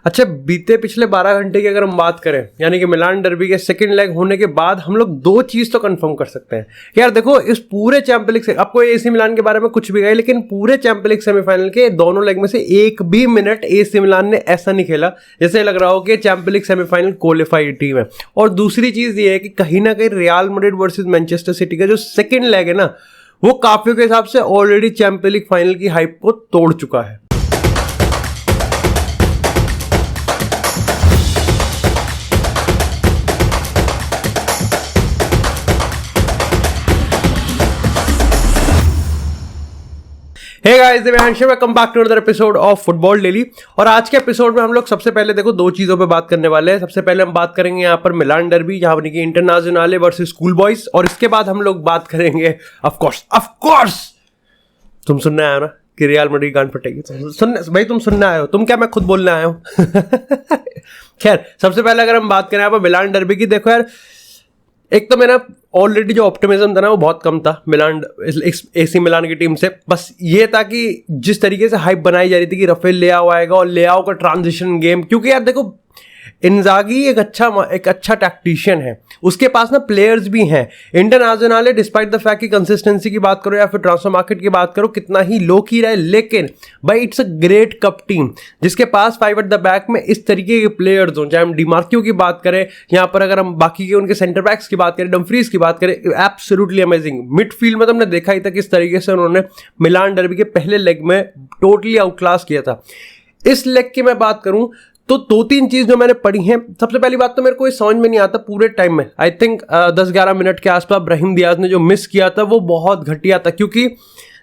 अच्छा, बीते पिछले 12 घंटे की अगर हम बात करें, यानी कि मिलान डर्बी के सेकंड लेग होने के बाद हम लोग दो चीज तो कंफर्म कर सकते हैं यार। देखो, इस पूरे चैंपियंस लीग से आपको एसी मिलान के बारे में कुछ भी कहे, लेकिन पूरे चैंपियंस लीग सेमीफाइनल के दोनों लेग में से एक भी मिनट एसी मिलान ने ऐसा नहीं खेला जैसे लग रहा हो कि champions League semifinal qualified team है। और दूसरी चीज ये है कि कहीं ना कहीं real Madrid versus Manchester city का जो सेकंड लेग है ना, वो काफियों के हिसाब से ऑलरेडी चैंपियंस लीग फाइनल की हाइप को तोड़ चुका है। Hey guys, welcome back to another episode of football daily. और आज के एपिसोड में हम लोग सबसे पहले देखो दो चीजों पे बात करने वाले हैं। सबसे पहले हम बात करेंगे यहाँ पर मिलान डर्बी, जहाँ पर इंटरनेशनल वर्सेस स्कूल बॉयज, और इसके बाद हम लोग बात करेंगे ऑफ कोर्स तुम सुनने आए हो ना कि रियल मैड्रिड गांड फटेगी। सुनने भाई, तुम सुनने आए हो, तुम क्या मैं खुद बोलने आया हूँ। खैर, सबसे पहले अगर हम बात करें यहाँ पर मिलान डर्बी की, देखो यार, एक तो मेरा ऑलरेडी जो ऑप्टिमिज्म था ना वो बहुत कम था मिलान एसी मिलान की टीम से। बस ये था कि जिस तरीके से हाइप बनाई जा रही थी कि राफेल लेआओ आएगा और लेआओ का ट्रांजिशन गेम, क्योंकि यार देखो इंजागी एक अच्छा टैक्टिशियन है, उसके पास ना प्लेयर्स भी हैं। इंटरनेशनल डिस्पाइट द फैक्ट कि कंसिस्टेंसी की बात करो या फिर ट्रांसफर मार्केट की बात करो कितना ही लो की रहे, लेकिन भाई it's a great cup team जिसके पास 5 एट द बैक में इस तरीके के प्लेयर्स हों। चाहे हम डिमार्कियो की बात करें, यहाँ पर अगर हम बाकी के उनके सेंटर बैक्स की बात करें, डम्फ्रीज की बात करें, एब्सोल्युटली अमेजिंग। मिडफील्ड में तो हमने देखा ही था किस तरीके से उन्होंने मिलान डर्बी के पहले लेग में टोटली आउटक्लास किया था। इस लेग की मैं बात करूं तो दो तीन चीज जो मैंने पढ़ी हैं। सबसे पहली बात तो मेरे को ये समझ में नहीं आता पूरे टाइम में, आई थिंक 10-11 मिनट के आसपास ब्राहिम दियाज ने जो मिस किया था वो बहुत घटिया था। क्योंकि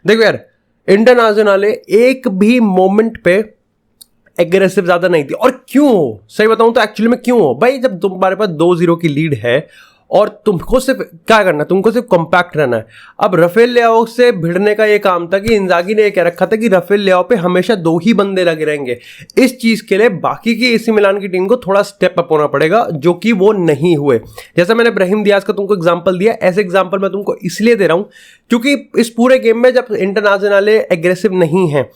देखो यार, इंटरनेशनल एक भी मोमेंट पे एग्रेसिव ज्यादा नहीं थी। और क्यों हो, सही बताऊं तो एक्चुअली में क्यों हो भाई, जब तुम्हारे पास 2-0 की लीड है और तुमको सिर्फ क्या करना है, तुमको सिर्फ कॉम्पैक्ट रहना है। अब राफेल लेआओ से भिड़ने का ये काम था कि इंजागी ने ये कह रखा था कि राफेल लेआओ पे हमेशा 2 ही बंदे लगे रहेंगे। इस चीज के लिए बाकी की एसी मिलान की टीम को थोड़ा स्टेप अप होना पड़ेगा, जो कि वो नहीं हुए। जैसा मैंने ब्राहिम दियाज का तुमको एग्जांपल दिया, ऐसे एग्जांपल मैं तुमको इसलिए दे रहा हूं क्योंकि इस पूरे गेम में जब इंटरनेशनल एग्रेसिव नहीं है,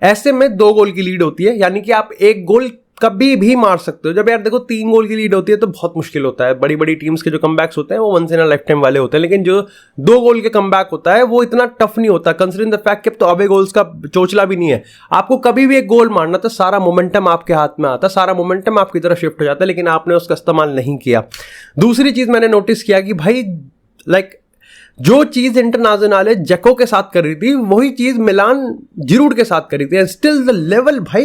ऐसे में 2 गोल की लीड होती है, यानी कि आप 1 गोल कभी भी मार सकते हो। जब यार देखो 3 गोल की लीड होती है तो बहुत मुश्किल होता है। बड़ी बड़ी टीम्स के जो कमबैक्स होते हैं वो once in a lifetime वाले होते हैं, लेकिन जो 2 गोल के कमबैक होता है वो इतना टफ नहीं होता, कंसीडरिंग द फैक्ट कि अब तो अवे गोल्स का चोचला भी नहीं है। आपको कभी भी 1 गोल मारना तो सारा मोमेंटम आपके हाथ में आता, सारा मोमेंटम आपकी तरफ शिफ्ट हो जाता है, लेकिन आपने उसका इस्तेमाल नहीं किया। दूसरी चीज मैंने नोटिस किया कि भाई जो चीज इंटरनेशनल जेको के साथ कर रही थी वही चीज मिलान जिरूड के साथ कर रही थी। स्टिल द लेवल भाई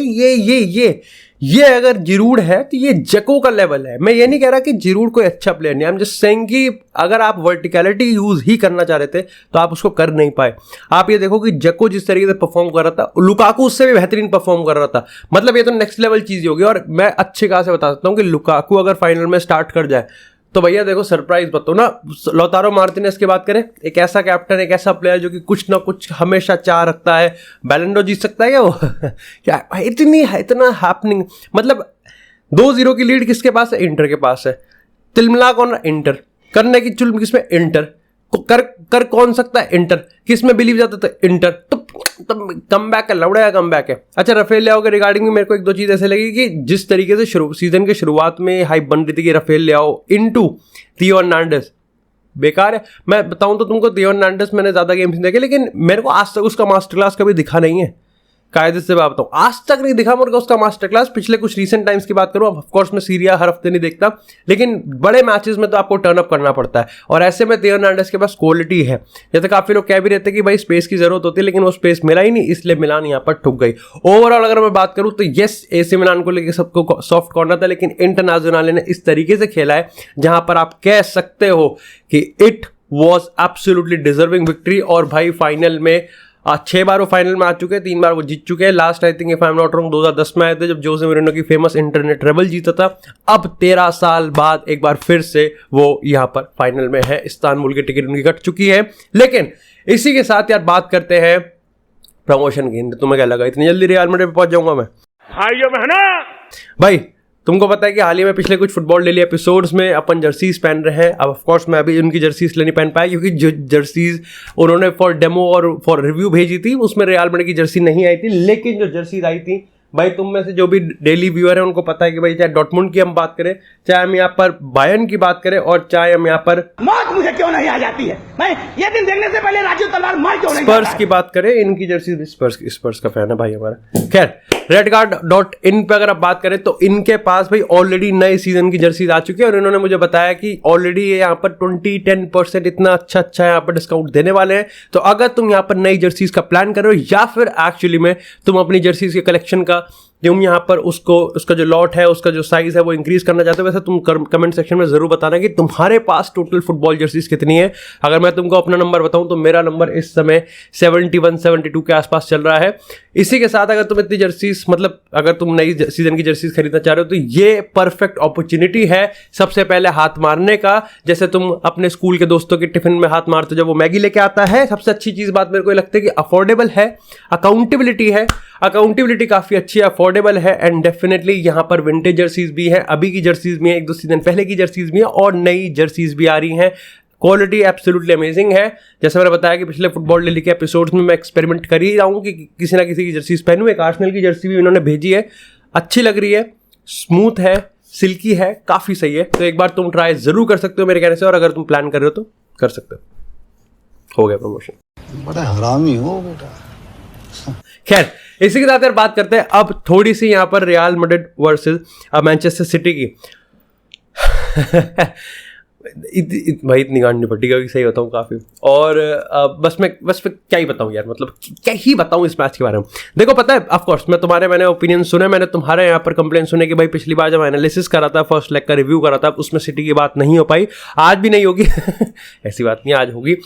ये अगर जिरूड है तो ये जेको का लेवल है। मैं ये नहीं कह रहा कि जिरूड कोई अच्छा प्लेयर नहीं है, आई एम जस्ट सेइंग कि अगर आप वर्टिकलिटी यूज ही करना चाह रहे थे तो आप उसको कर नहीं पाए। आप ये देखो कि जेको जिस तरीके से परफॉर्म कर रहा था, लुकाकू उससे भी बेहतरीन परफॉर्म कर रहा था। मतलब ये तो नेक्स्ट लेवल चीज होगी। और मैं अच्छे खास से बता सकता हूँ कि लुकाकू अगर फाइनल में स्टार्ट कर जाए तो भैया देखो सरप्राइज बताओ ना। लौतारो मार्टिनेज की बात करें, एक ऐसा कैप्टन, एक ऐसा प्लेयर जो कि कुछ ना कुछ हमेशा चाह रखता है, बैलेंडो जीत सकता है क्या वो? क्या इतना हैपनिंग, मतलब 2-0 की लीड किसके पास है? इंटर के पास है। तिलमिला कौन? इंटर। करने की चुल किसमें? इंटर। कर कौन सकता है? इंटर। किसमें बिलीव जाता था? इंटर। तो कम बैक है, लौड़ा कम बैक है। अच्छा, राफेल लेआओ के रिगार्डिंग में मेरे को 1-2 चीज ऐसे लगी कि जिस तरीके से सीजन के शुरुआत में हाइप बन रही थी कि राफेल लेआओ इनटू थियो हर्नांडेज, बेकार है। मैं बताऊं तो तुमको, थियो हर्नांडेज मैंने ज्यादा गेम्स नहीं देखे, लेकिन मेरे को आज तक उसका मास्टर क्लास कभी दिखा नहीं है। कायदे से बात बताऊं, आज तक नहीं दिखा मेरे को उसका मास्टर क्लास। पिछले कुछ रीसेंट टाइम्स की बात करूं, अब ऑफकोर्स मैं सीरिया हर हफ्ते नहीं देखता, लेकिन बड़े मैचेस में तो आपको टर्न अप करना पड़ता है। और ऐसे में थियो हर्नांडेज के पास क्वालिटी है। जैसे काफी लोग कह भी रहते कि भाई स्पेस की जरूरत होती है, लेकिन वो स्पेस मिला ही नहीं, इसलिए मिलान यहाँ पर ठुक गई। ओवरऑल अगर मैं बात करूं तो यस, एसी मिलान को लेकर सबको सॉफ्ट कॉर्नर था, लेकिन इंटरनेशनल ने इस तरीके से खेला है जहां पर आप कह सकते हो कि it was absolutely deserving victory. और भाई फाइनल में 6 बार वो फाइनल में आ चुके हैं, 3 बार वो जीत चुके हैं। Last I think if I am not wrong 2010 में आए थे जब जोसे मोरिनो की फेमस इंटरनेट ट्रेबल जीता था। अब 13 साल बाद एक बार फिर से वो यहाँ पर फाइनल में है। इस्तांबुल की टिकट उनकी कट चुकी है। लेकिन इसी के साथ यार बात करते हैं प्रमोशन की। तुम्हें क्या लगा इतनी जल्दी रियल मैड्रिड पे पहुंच जाऊंगा मैं? भाइयों बहनों, भाई तुमको पता है कि हाल ही में पिछले कुछ फुटबॉल डेली एपिसोड्स में अपन जर्सीज पहन रहे हैं। अब ऑफकोर्स मैं अभी उनकी जर्सीज इसलिए नहीं पहन पाया क्योंकि जो जर्सीज उन्होंने फॉर डेमो और फॉर रिव्यू भेजी थी उसमें रियल मैड्रिड की जर्सी नहीं आई थी, लेकिन जो जर्सीज आई थी भाई तुम में से जो भी डेली व्यूअर है उनको पता है कि भाई चाहे डॉर्टमुंड की हम बात करें, चाहे हम यहाँ पर बायर्न की बात करें, और चाहे हम यहाँ पर मौत मुझे क्यों नहीं आ जाती है, मैं ये दिन देखने से पहले राजू तलवार मार क्यों नहीं स्पर्स की बात करें, इनकी जर्सी स्पर्स का फैन है भाई हमारा। खैर redguard.in पे अगर आप बात करें तो इनके पास भाई ऑलरेडी नए सीजन की जर्सीज आ चुकी है, और इन्होंने मुझे बताया कि ऑलरेडी ये यहाँ पर 10% इतना अच्छा यहाँ पर डिस्काउंट देने वाले हैं। तो अगर तुम यहाँ पर नई जर्सीज का प्लान कर रहे हो, या फिर एक्चुअली में तुम अपनी जर्सीज के कलेक्शन का तुम यहाँ पर उसका जो लॉट है, उसका जो साइज है वो इंक्रीज करना चाहते हो, वैसे तुम कमेंट सेक्शन में जरूर बताना कि तुम्हारे पास टोटल फुटबॉल जर्सीज कितनी है। अगर मैं तुमको अपना नंबर बताऊं तो मेरा नंबर इस समय 71-72 के आसपास चल रहा है। इसी के साथ अगर तुम इतनी जर्सीज, मतलब अगर तुम नई सीजन की जर्सीज खरीदना चाह रहे हो तो ये परफेक्ट अपॉर्चुनिटी है सबसे पहले हाथ मारने का। जैसे तुम अपने स्कूल के दोस्तों के टिफिन में हाथ मारते हो जब वो मैगी लेके आता है। सबसे अच्छी चीज बात मेरे को लगता है कि अफोर्डेबल है, अकाउंटेबिलिटी काफी अच्छी है, अफोर्डेबल है, एंड डेफिनेटली यहाँ पर विंटेज जर्सीज भी है, अभी की जर्सीज भी है, 1-2 सीजन पहले की जर्सीज भी है, और नई जर्सीज भी आ रही हैं। क्वालिटी एब्सोल्युटली अमेजिंग है। जैसे मैंने बताया कि पिछले फुटबॉल डेली के एपिसोड्स में मैं एक्सपेरिमेंट कर ही रहा हूँ कि किसी ना किसी की जर्सीज पहनूं। एक आर्सेनल की जर्सी भी इन्होंने भेजी है, अच्छी लग रही है, स्मूथ है, सिल्की है, काफी सही है। तो एक बार तुम ट्राई जरूर कर सकते हो मेरे कहने से, और अगर तुम प्लान कर रहे हो तो कर सकते हो गया प्रमोशन। बड़ा हरामी हो बेटा। खैर इसी के साथ यार बात करते हैं अब थोड़ी सी यहाँ पर real Madrid versus Manchester city की। भाई इतनी गांड नहीं पड़ती कभी, सही बताऊँ काफी। और बस मैं क्या ही बताऊँ यार, मतलब क्या ही बताऊँ इस मैच के बारे में। देखो पता है, ऑफ कोर्स मैंने ओपिनियन सुने, मैंने तुम्हारे यहाँ पर कंप्लेंट सुने कि भाई पिछली बार जब एनालिसिस करा था, फर्स्ट लेग का रिव्यू करा था, उसमें सिटी की बात नहीं हो पाई, आज भी नहीं होगी। ऐसी बात नहीं, आज होगी।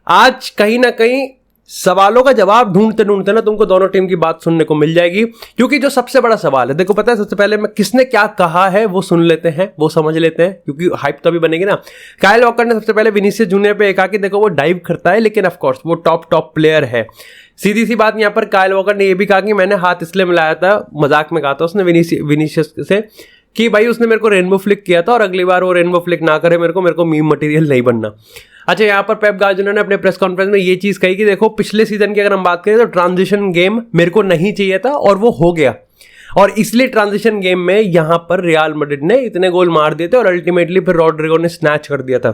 आज कहीं ना कहीं सवालों का जवाब ढूंढते ढूंढते ना तुमको दोनों टीम की बात सुनने को मिल जाएगी। क्योंकि जो सबसे बड़ा सवाल है, देखो पता है सबसे पहले मैं किसने क्या कहा है वो सुन लेते हैं, वो समझ लेते हैं, क्योंकि हाइप तो अभी बनेगी ना। काइल वॉकर ने सबसे पहले विनीसियस जूनियर पे कहा कि देखो वो डाइव करता है, लेकिन ऑफ कोर्स वो टॉप प्लेयर है। सीधी सी बात, यहाँ पर काइल वॉकर ने ये भी कहा कि मैंने हाथ इसलिए मिलाया था, मजाक में कहा था उसने विनीसियस से, कि भाई उसने मेरे को रेनबो फ्लिक किया था और अगली बार वो रेनबो फ्लिक ना करे, मेरे को मीम मटेरियल नहीं बनना। अच्छा, यहाँ पर पेप गार्डियोला ने अपने प्रेस कॉन्फ्रेंस में ये चीज कही कि देखो पिछले सीजन की अगर हम बात करें तो ट्रांजिशन गेम मेरे को नहीं चाहिए था और वो हो गया, और इसलिए ट्रांजिशन गेम में यहाँ पर रियल मैड्रिड ने इतने गोल मार दिए थे और अल्टीमेटली फिर रॉड्रिगो ने स्नैच कर दिया था।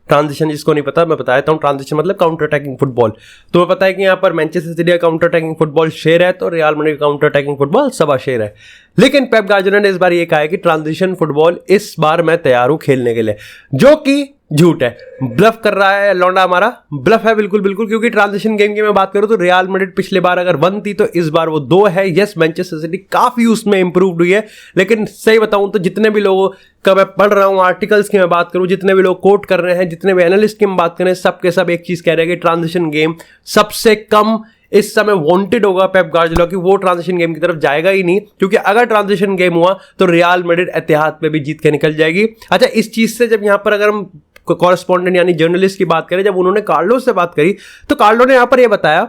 ट्रांजिशन जिसको नहीं पता मैं बता देता हूँ, ट्रांजिशन मतलब काउंटर अटैकिंग फुटबॉल। तुम्हें पता है कि यहाँ पर मैनचेस्टर सिटी का काउंटर अटैकिंग फुटबॉल शेर है, तो real Madrid counter attacking football सवा शेर है। लेकिन पेप गार्डियोला ने इस बार ये कहा है कि ट्रांजिशन फुटबॉल इस बार मैं तैयार हूं खेलने के लिए, जो कि झूठ है, ब्लफ कर रहा है लौंडा हमारा, ब्लफ है बिल्कुल, क्योंकि ट्रांजिशन गेम की मैं बात करूं तो रियल मैड्रिड पिछले बार अगर 1 थी तो इस बार वो 2 है। यस, मैनचेस्टर सिटी काफी उसमें इंप्रूव्ड हुई है, लेकिन सही बताऊं तो जितने भी लोगों का मैं पढ़ रहा हूं, आर्टिकल्स की मैं बात करूं, जितने भी लोग कोट कर रहे हैं, जितने भी एनालिस्ट की हम बात करें, सबके सब एक चीज कह रहे हैं कि ट्रांजिशन गेम सबसे कम इस समय वांटेड होगा पेप गार्डियोला की, वो ट्रांजिशन गेम की तरफ जाएगा ही नहीं, क्योंकि अगर ट्रांजिशन गेम हुआ तो रियल मैड्रिड एतिहाद पे भी जीत के निकल जाएगी। अच्छा, इस चीज से जब यहाँ पर अगर हम कॉरेस्पॉन्डेंट यानी जर्नलिस्ट की बात करें, जब उन्होंने कार्लो से बात करी तो कार्लो ने यहाँ पर यह बताया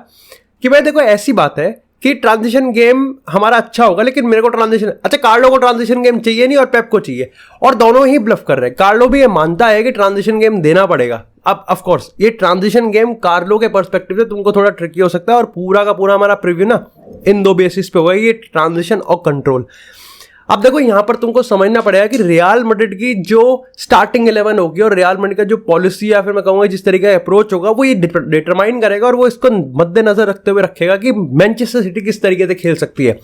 कि भाई देखो ऐसी बात है कि ट्रांजिशन गेम हमारा अच्छा होगा, लेकिन मेरे को ट्रांजिशन, अच्छा कार्लो को ट्रांजिशन गेम चाहिए नहीं और पेप को चाहिए, और दोनों ही ब्लफ कर रहे हैं। कार्लो भी ये मानता है कि ट्रांजिशन गेम देना पड़ेगा। अब ऑफ कोर्स ये ट्रांजिशन गेम कार्लो के पर्सपेक्टिव से तुमको थोड़ा ट्रिकी हो सकता है, और पूरा का पूरा हमारा प्रीव्यू ना इन 2 बेसिस पे होगा, ये ट्रांजिशन और कंट्रोल। अब देखो यहाँ पर तुमको समझना पड़ेगा कि रियल मैड्रिड की जो स्टार्टिंग 11 होगी और रियल मैड्रिड का जो पॉलिसी या फिर मैं कहूंगा जिस तरीके का अप्रोच होगा वो ये डिटरमाइन करेगा, और वो इसको मद्देनजर रखते हुए रखेगा कि मैनचेस्टर सिटी किस तरीके से खेल सकती है।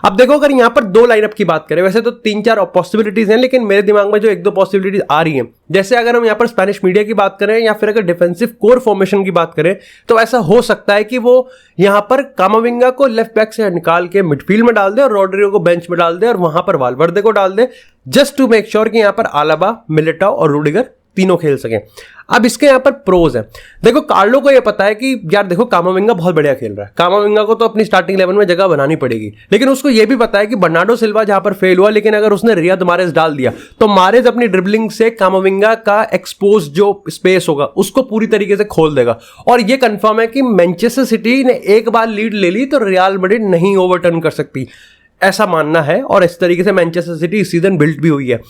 अब देखो अगर यहाँ पर 2 लाइनअप की बात करें, वैसे तो 3-4 पॉसिबिलिटीज हैं, लेकिन मेरे दिमाग में जो 1-2 पॉसिबिलिटीज आ रही हैं, जैसे अगर हम यहाँ पर स्पेनिश मीडिया की बात करें या फिर अगर डिफेंसिव कोर फॉर्मेशन की बात करें, तो ऐसा हो सकता है कि वो यहाँ पर कामाविंगा को लेफ्ट बैक से निकाल के मिडफील्ड में डाल दे और रॉड्रिगो को बेंच में डाल दे और वहां पर वाल्वर्दे को डाल दे, जस्ट टू मेक श्योर कि यहाँ पर आलाबा, मिलिटाओ और रूडिगर तीनों खेल सकें। अब इसके यहाँ पर प्रोज है, देखो कार्लो को ये पता है कि यार देखो कामाविंगा बहुत बढ़िया खेल रहा है, कामाविंगा को तो अपनी स्टार्टिंग 11 में जगह बनानी पड़ेगी, लेकिन उसको ये भी पता है कि बर्नार्डो सिल्वा जहां पर फेल हुआ, लेकिन अगर उसने रियाद मारेज डाल दिया तो मारेज अपनी ड्रिबलिंग से कामाविंगा का एक्सपोज जो स्पेस होगा उसको पूरी तरीके से खोल देगा। और ये कंफर्म है कि मैनचेस्टर सिटी ने एक बार लीड ले ली तो रियल मैड्रिड नहीं ओवरटर्न कर सकती, ऐसा मानना है, और इस तरीके से मैनचेस्टर सिटी इस सीजन बिल्ट भी हुई है।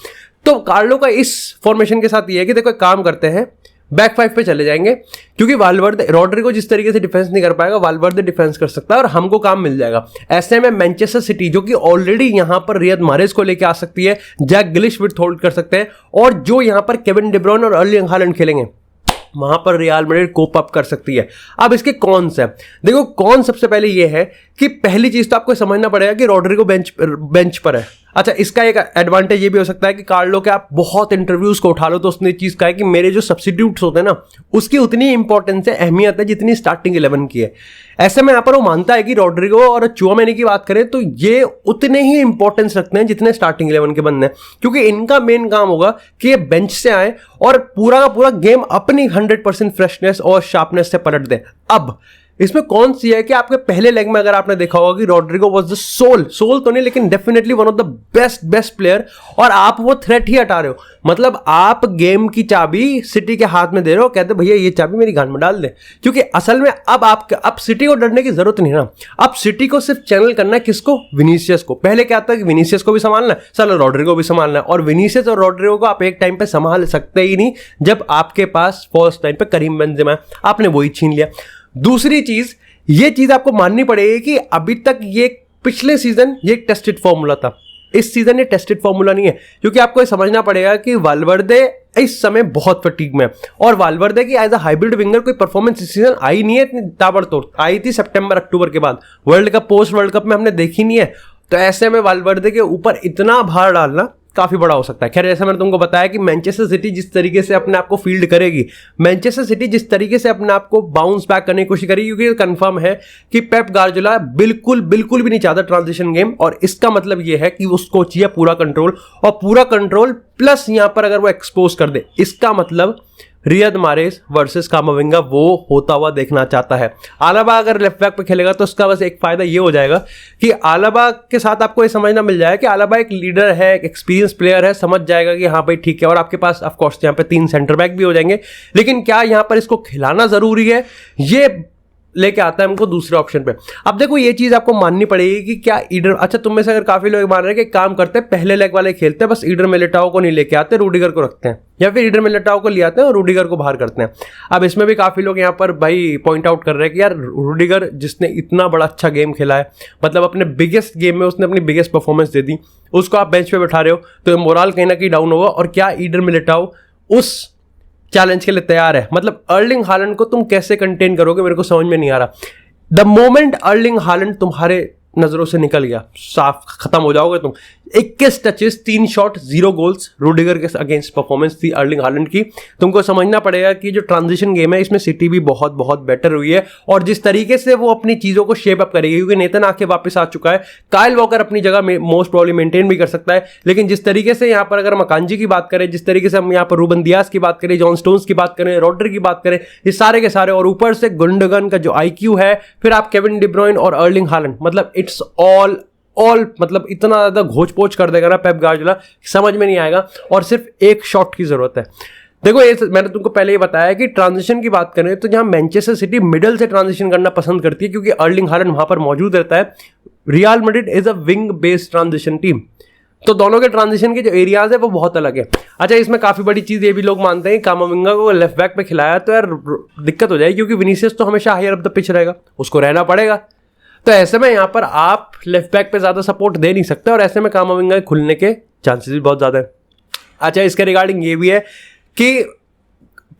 तो कार्लो का इस फॉर्मेशन के साथ ये है कि देखो एक काम करते हैं, बैक फाइव पे चले जाएंगे, क्योंकि वाल्वर्दे रॉड्रिगो जिस तरीके से डिफेंस नहीं कर पाएगा वाल्वर्दे डिफेंस कर सकता है और हमको काम मिल जाएगा। ऐसे में मैनचेस्टर सिटी जो कि ऑलरेडी यहां पर रियद माह्रेज को लेके आ सकती है, जैक ग्रिलिश विद होल्ड कर सकते हैं, और जो यहां पर केविन डी ब्रुयने और अर्लिंग हालैंड खेलेंगे वहां पर रियल मैड्रिड कोप अप कर सकती है। अब इसके कॉन्स है, देखो कौन सबसे पहले ये है कि पहली चीज तो आपको समझना पड़ेगा कि रॉड्रिगो बेंच पर है। अच्छा, इसका एक एडवांटेज ये भी हो सकता है कि कार्लो के आप बहुत इंटरव्यूज को उठा लो तो उसने चीज कहा है कि मेरे जो सब्स्टिट्यूट्स होते हैं ना उसकी उतनी इंपॉर्टेंस है, अहमियत है जितनी स्टार्टिंग 11 की है। ऐसे में यहाँ पर वो मानता है कि रॉड्रिगो और चुआमेनी की बात करें तो ये उतने ही इंपॉर्टेंस रखते हैं जितने स्टार्टिंग 11 के बंदे हैं, क्योंकि इनका मेन काम होगा कि ये बेंच से आए और पूरा का पूरा गेम अपनी 100% फ्रेशनेस और शार्पनेस से पलट दें। अब इसमें कौन सी है कि आपके पहले लेग में अगर आपने देखा होगा कि रॉड्रिगो वाज द सोल तो नहीं लेकिन definitely one of the best player, और आप वो थ्रेट ही हटा रहे हो। मतलब आप गेम की चाबी सिटी के हाथ में दे रहे हो, कहते भैया ये चाबी मेरी गांड में डाल दे, क्योंकि असल में अब सिटी को डरने की जरूरत नहीं ना। अब सिटी को सिर्फ चैनल करना है किसको, विनीसियस को। पहले क्या था कि विनीसियस को भी संभालना है, चलो रॉड्रिगो भी संभालना है, और विनीसियस और रॉड्रिगो को आप एक टाइम पे संभाल सकते ही नहीं जब आपके पास फर्स्ट टाइम पे करीम बेंजेमा है, आपने वही छीन लिया। दूसरी चीज, ये चीज आपको माननी पड़ेगी कि अभी तक ये पिछले सीजन ये टेस्टेड फॉर्मूला था, इस सीजन ये टेस्टेड फॉर्मूला नहीं है, क्योंकि आपको ये समझना पड़ेगा कि वाल्वर्दे इस समय बहुत फटीग में है, और वाल्वर्दे की एज अ हाइब्रिड विंगर कोई परफॉर्मेंस इस सीजन आई नहीं है इतनी ताबड़तोड़, आई थी सितंबर अक्टूबर के बाद, world cup post world cup में हमने देखी नहीं है। तो ऐसे में वाल्वर्दे के ऊपर इतना भार डालना काफी बड़ा हो सकता है। खैर, जैसा मैंने तुमको बताया कि मैनचेस्टर सिटी जिस तरीके से अपने आप को फील्ड करेगी, मैनचेस्टर सिटी जिस तरीके से अपने आप को बाउंस बैक करने की कोशिश करेगी, क्योंकि कंफर्म है कि पेप गार्डियोला बिल्कुल भी नहीं चाहता ट्रांजिशन गेम, और इसका मतलब यह है कि उसको चाहिए पूरा कंट्रोल, और पूरा कंट्रोल प्लस यहां पर अगर वो एक्सपोज कर दे, इसका मतलब रियद माह्रेज वर्सेस कामाविंगा वो होता हुआ देखना चाहता है। आलाबा अगर लेफ्ट बैक पे खेलेगा तो उसका बस एक फायदा ये हो जाएगा कि आलाबा के साथ आपको ये समझना मिल जाए कि आलाबा एक लीडर है, एक एक्सपीरियंस प्लेयर है, समझ जाएगा कि हाँ भाई ठीक है, और आपके पास ऑफ कोर्स यहाँ पे 3 सेंटर बैक भी हो जाएंगे। लेकिन क्या यहाँ पर इसको खिलाना जरूरी है, ये लेके आता है हमको दूसरे ऑप्शन पे। अब देखो ये चीज आपको माननी पड़ेगी कि क्या ईडर, अच्छा तुम में से अगर काफी लोग मान रहे हैं कि काम करते हैं पहले लेग वाले खेलते हैं, बस ईडर मिलिटाओ को नहीं लेके आते, रूडिगर को रखते हैं, या फिर ईडर मिलिटाओ को ले आते हैं और रूडिगर को बाहर करते हैं। अब इसमें भी काफी लोग यहाँ पर भाई पॉइंट आउट कर रहे हैं कि यार रूडिगर जिसने इतना बड़ा अच्छा गेम खेला है, मतलब अपने बिगेस्ट गेम में उसने अपनी बिगेस्ट परफॉर्मेंस दे दी, उसको आप बेंच पे बैठा रहे हो तो मोरल कहीं ना कहीं डाउन होगा। और क्या ईडर मिलिटाओ उस चैलेंज के लिए तैयार है? मतलब अर्लिंग हालैंड को तुम कैसे कंटेन करोगे, मेरे को समझ में नहीं आ रहा। द मोमेंट अर्लिंग हालैंड तुम्हारे नजरों से निकल गया, साफ खत्म हो जाओगे तुम। 21 टचेस, 3 शॉट, 0 गोल्स, रूडिगर के अगेंस्ट परफॉर्मेंस थी अर्लिंग हालैंड की। तुमको समझना पड़ेगा कि जो ट्रांजिशन गेम है इसमें सिटी भी बहुत बेटर हुई है, और जिस तरीके से वो अपनी चीजों को शेप अप करेगी, क्योंकि नेथन आके वापस आ चुका है, काइल वॉकर अपनी जगह में मोस्ट प्रॉब्ली मेंटेन भी कर सकता है, लेकिन जिस तरीके से यहाँ पर अगर मकानजी की बात करें, जिस तरीके से हम यहाँ पर रूबन दियास की बात करें, जॉन स्टोन्स की बात करें, रॉड्री की बात करें, ये सारे के सारे, और ऊपर से गुंडोगन का जो IQ है, फिर आप केविन डी ब्रुयने और अर्लिंग हालैंड, मतलब इट्स ऑल मतलब इतना ज्यादा घोच पोच कर देगा ना पेप गार्डियोला, समझ में नहीं आएगा, और सिर्फ एक शॉट की जरूरत है। देखो ये मैंने तुमको पहले ही बताया कि ट्रांजिशन की बात करें तो जहां मैनचेस्टर सिटी मिडल से ट्रांजिशन करना पसंद करती है, क्योंकि अर्लिंग हालैंड वहां पर मौजूद रहता है। Real Madrid is a wing based transition team, तो दोनों के ट्रांजिशन के जो एरियाज है वो बहुत अलग है। अच्छा, इसमें काफी बड़ी चीज ये भी लोग मानते हैं कामाविंगा को लेफ्ट बैक पे खिलाया तो यार दिक्कत हो जाएगी, क्योंकि विनीसियस तो हमेशा हायर ऑफ द पिच रहेगा, उसको रहना पड़ेगा। तो ऐसे में यहाँ पर आप लेफ्ट बैक पे ज्यादा सपोर्ट दे नहीं सकते, और ऐसे में कामाविंगा खुलने के चांसेस भी बहुत ज्यादा है। अच्छा, इसके रिगार्डिंग ये भी है कि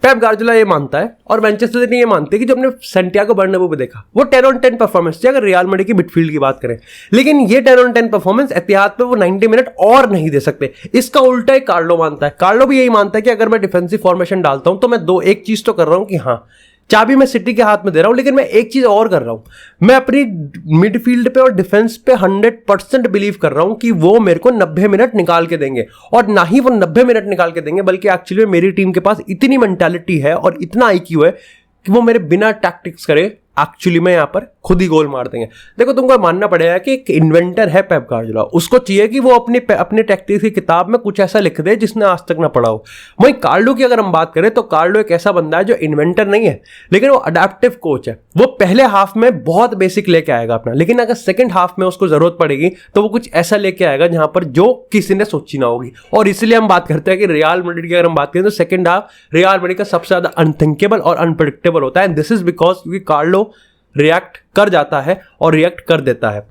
पेप गार्डियोला ये मानता है और मैनचेस्टर सिटी ये मानती है कि जो हमने सैंटियागो बर्नाब्यू पे देखा वो 10 on 10 परफॉर्मेंस थी, अगर रियल मैड्रिड की मिडफील्ड की बात करें, लेकिन ये 10 on 10 परफॉर्मेंस एतिहाद पे वो 90 मिनट और नहीं दे सकते। इसका उल्टा ही कार्लो मानता है, कार्लो भी यही मानता है कि अगर मैं डिफेंसिव फॉर्मेशन डालता हूं तो मैं एक चीज तो कर रहा हूं कि हाँ चाबी मैं सिटी के हाथ में दे रहा हूं, लेकिन मैं एक चीज और कर रहा हूं, मैं अपनी मिडफील्ड पे और डिफेंस पे 100% बिलीव कर रहा हूं कि वो मेरे को 90 मिनट निकाल के देंगे, और ना ही वो 90 मिनट निकाल के देंगे, बल्कि एक्चुअली मेरी टीम के पास इतनी मेंटालिटी है और इतना IQ है कि वो मेरे बिना टैक्टिक्स करे एक्चुअली में यहाँ पर खुद ही गोल मार देंगे। देखो तुमको मानना पड़ेगा कि एक इन्वेंटर है पेप गार्डियोला, उसको चाहिए कि वो अपने टैक्टिक्स की किताब में कुछ ऐसा लिख दे जिसने आज तक ना पढ़ा हो। वहीं कार्लो की अगर हम बात करें तो कार्लो एक ऐसा बंदा है जो इन्वेंटर नहीं है, लेकिन वो अडेप्टिव कोच है। वो पहले हाफ में बहुत बेसिक लेके आएगा अपना, लेकिन अगर सेकंड हाफ में उसको जरूरत पड़ेगी तो वो कुछ ऐसा लेके आएगा जहां पर जो किसी ने सोची ना होगी। और इसलिए हम बात करते हैं कि रियल मैड्रिड की अगर हम बात करें तो सेकंड हाफ रियल मैड्रिड का सबसे ज्यादा अनथिंकेबल और अनप्रेडिक्टेबल होता है। दिस इज बिकॉज क्योंकि कार्लो रिएक्ट कर जाता है और रिएक्ट कर देता है।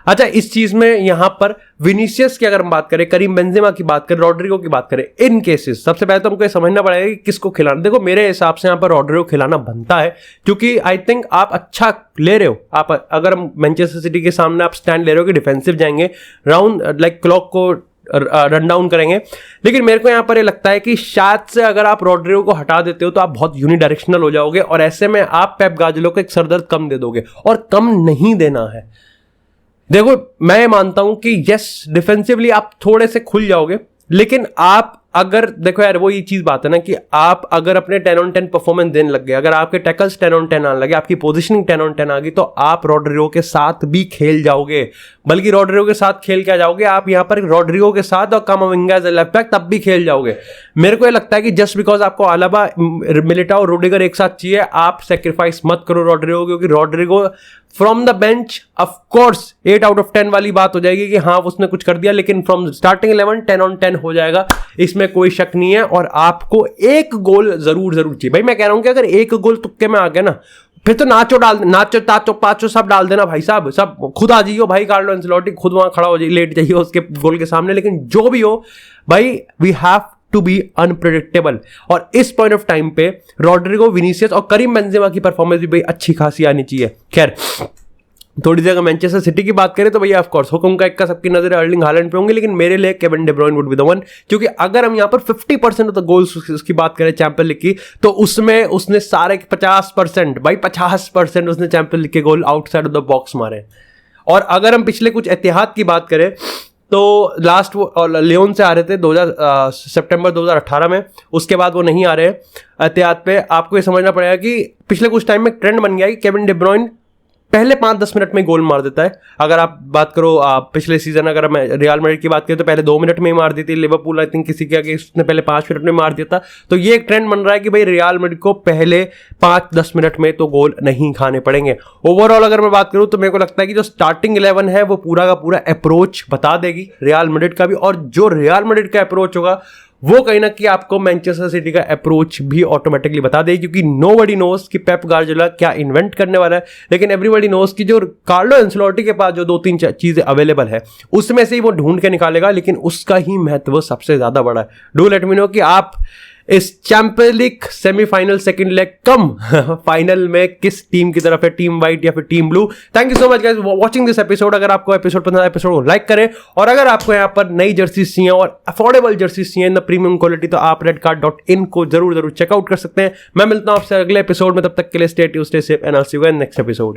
अच्छा, इस चीज में यहां पर विनीसियस की अगर हम बात करें, करीम बेंजेमा की बात करें, रॉड्रिगो की बात करें, इन केसेस सबसे पहले तो हमको ये समझना पड़ेगा कि किसको खिलाना। देखो मेरे हिसाब से यहां पर रॉड्रिगो खिलाना बनता है, क्योंकि आई थिंक आप अच्छा ले रहे हो। आप अगर मैनचेस्टर सिटी के सामने आप स्टैंड ले रहे हो कि डिफेंसिव जाएंगे, राउंड लाइक क्लॉक को रन डाउन करेंगे, लेकिन मेरे को यहां पर ये लगता है कि शायद से अगर आप रॉड्रिगो को हटा देते हो तो आप बहुत यूनिडायरेक्शनल हो जाओगे और ऐसे में आप पेप गार्डियोला को एक सरदर्द कम दे दोगे, और कम नहीं देना है। देखो मैं मानता हूं कि यस डिफेंसिवली आप थोड़े से खुल जाओगे, लेकिन आप अगर देखो यार वो ये चीज बात है ना कि आप अगर अपने 10 on 10 परफॉर्मेंस देने लग गए, अगर आपके टैकल्स 10 on 10 आने लगे, आपकी पोजीशनिंग 10 on 10 आ गई, तो आप रॉड्रिगो के साथ भी खेल जाओगे। बल्कि रॉड्रिगो के साथ खेल क्या जाओगे, आप यहां पर रॉड्रिगो के साथ और Camavinga as a left back तब भी खेल जाओगे। मेरे को ये लगता है कि जस्ट बिकॉज आपको अलावा मिलिटाओ रोडिगर एक साथ चाहिए, आप सेक्रीफाइस मत करो रॉड्रिगो, क्योंकि Rodrygo from the bench of course 8 out of 10 वाली बात हो जाएगी कि हाँ उसने कुछ कर दिया, लेकिन फ्रॉम स्टार्टिंग 11 10 on 10 हो जाएगा, इसमें कोई शक नहीं है। और आपको एक गोल जरूर चाहिए भाई। मैं कह रहा हूं कि अगर एक गोल तुक्के में आ गया ना, फिर तो नाचो ताचो पाचो सब डाल देना भाई साहब, सब खुद आ जाइयो भाई, कार्लो एंसेलोटी खुद वहां खड़ा हो जाइए, लेट जाइए उसके गोल के सामने। लेकिन जो भी हो भाई, we have to be unpredictable, और इस पॉइंट ऑफ टाइम पे रॉड्रिगो, विनीसियस और करीम बेंजेमा की परफॉर्मेंस भी भाई अच्छी खासी आनी चाहिए। खैर थोड़ी सी अगर मैनचेस्टर सिटी की बात करें तो भैया ऑफ कोर्स हुक्म का इक्का सबकी नजर अर्लिंग हालैंड पे होंगे, लेकिन मेरे लिए Kevin De Bruyne would be the one, क्योंकि अगर हम यहाँ पर 50% ऑफ द गोल्स उसकी बात करें चैंपियन लीग की, तो उसमें उसने सारे 50% भाई 50% उसने चैंपियन लीग के गोल आउटसाइड ऑफ द बॉक्स मारे। और अगर हम पिछले कुछ एतिहाद की बात करें तो लास्ट वो लियोन से आ रहे थे सितंबर 2018 में, उसके बाद वो नहीं आ रहे हैं एतिहाद पे। आपको ये समझना पड़ेगा कि पिछले कुछ टाइम में ट्रेंड बन गया कि केविन डे ब्रुयन पहले 5-10 मिनट में गोल मार देता है। अगर आप बात करो पिछले सीजन, अगर मैं रियल मैड्रिड की बात करें तो पहले 2 मिनट में ही मार दी थी, लिवरपूल आई थिंक किसी के आगे उसने पहले 5 मिनट में मार दिया था। तो ये एक ट्रेंड बन रहा है कि भाई रियल मैड्रिड को पहले 5-10 मिनट में तो गोल नहीं खाने पड़ेंगे। ओवरऑल अगर मैं बात करूं तो मेरे को लगता है कि जो स्टार्टिंग 11 है वो पूरा का पूरा अप्रोच बता देगी रियल मैड्रिड का भी, और जो रियल मैड्रिड का अप्रोच होगा वो कहीं ना कहीं आपको मैनचेस्टर सिटी का अप्रोच भी ऑटोमेटिकली बता देगी, क्योंकि नोबडी नोस कि पेप गार्डियोला क्या इन्वेंट करने वाला है, लेकिन एवरीबॉडी नोस कि जो कार्लो एंसेलोटी के पास जो 2-3 चीजें अवेलेबल है उसमें से ही वो ढूंढ के निकालेगा, लेकिन उसका ही महत्व सबसे ज्यादा बड़ा है। डू लेट मी नो कि आप इस Champions League semifinal second leg cum final में किस टीम की तरफ है, टीम व्हाइट या फिर team blue. Thank you so much guys watching this episode. अगर आपको एपिसोड पसंद आया एपिसोड को लाइक करें, और अगर आपको यहाँ पर नई जर्सीज चाहिए और अफोर्डेबल जर्सीज चाहिए इन द प्रीमियम क्वालिटी, तो आप redcard.in को जरूर चेकआउट कर सकते हैं। मैं मिलता हूं आपसे अगले एपिसोड में, तब तक के लिए stay tuned, stay safe and I will see you in next episode.